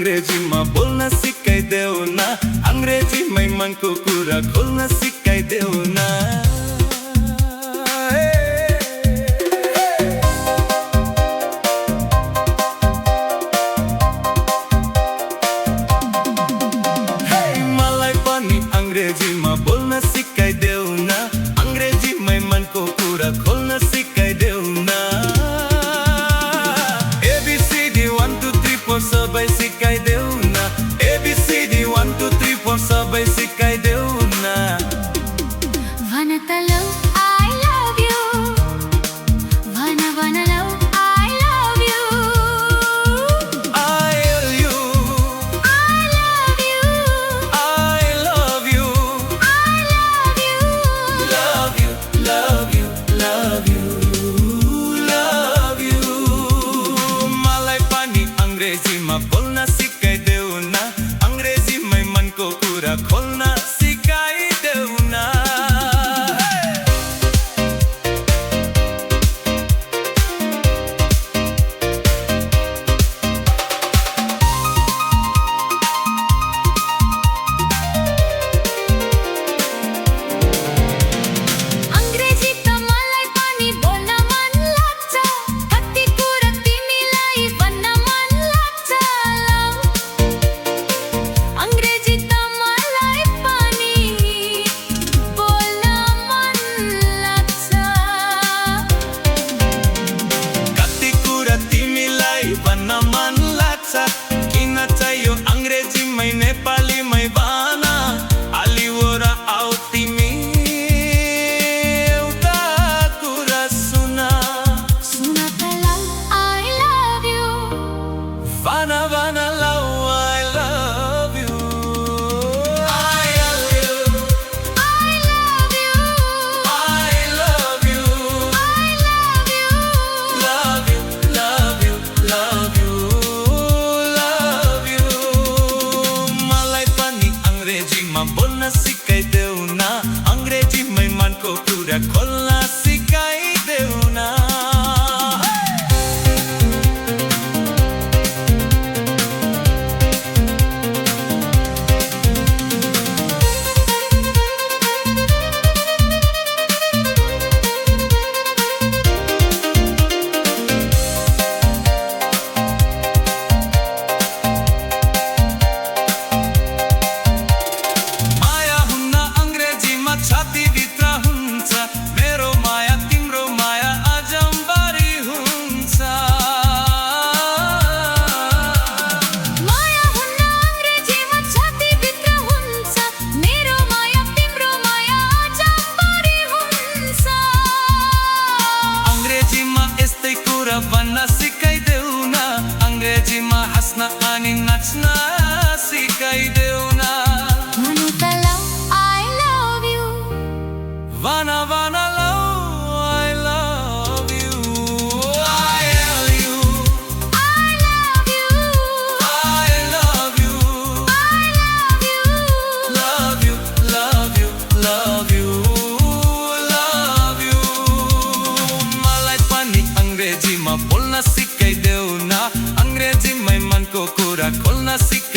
अंग्रेजीमा बोल्न सिकाइदेऊ न, अंग्रेजीमै मनको कुरा खोल्न सिकाइदेऊ न। मलाई पनि अंग्रेजीमा बोल्न सिकाइदेऊ न, अंग्रेजीमै मनको कुरा खोल्न सिकाइदेऊ न। ABCD 1 2 3 4 सबै सिकाइदेऊ न, ABCD 1 2 3 4 सबै सिकाइदेऊ न। भन त लौ I love you, भन भन लौ I love you, I love you, I love you, I love you, I love you, love you, love you, love you, love you। मलाई पनि अंग्रेजीमा बोल्न सिकाइदेऊ न, अंग्रेजीमै मनको कुरा खोल्न सिकाइदेऊ न। अंग्रेजी त मलाई पनि बोल्न मन लाग्छ, कति कुरा तिमीलाई भन्न मन लाग्छ। लौ अंग्रेजी त मलाई पनि बोल्न मन लाग्छ। कति कुरा तिमीलाई भन्न मन लाग्छ, किन चाहियो अंग्रेजीमै नेपालीमै भन। आलिवरा आऊ तिमी एउटा कुरा सुन, सुन त लौ I love you, भन भन लौ I love you, I love you, I love you, I love you, I love you, love you, love you, love you, love you। मलाई पनि अंग्रेजीमा बोल्न सिकाइदेऊ न, अंग्रेजीमै मनको कुरा खोल्न सिकाइदेऊ न। माया हुन्न अंग्रेजीमा छातीभित्र हुन्छ, मेरो माया तिम्रो माया अजम्बरी हुन्छ। माया हुन्न अंग्रेजीमा छातीभित्र हुन्छ, मेरो माया तिम्रो माया अजम्बरी हुन्छ। अंग्रेजीमा यस्तै कुरा भन्न सिकाइदेऊ न, अंग्रेजीमा हाँस्न अनि नाच्न सिकाइदेऊ न। भन त लौ I love you, भन भन लौ I love you, I love you, I love you, I love you, I love you, love you, love you, love you, love you। मलाई पनि अंग्रेजीमा बोल्न सिकाइदेऊ न, अंग्रेजीमै मनको कुरा खोल्न सिकाइदेऊ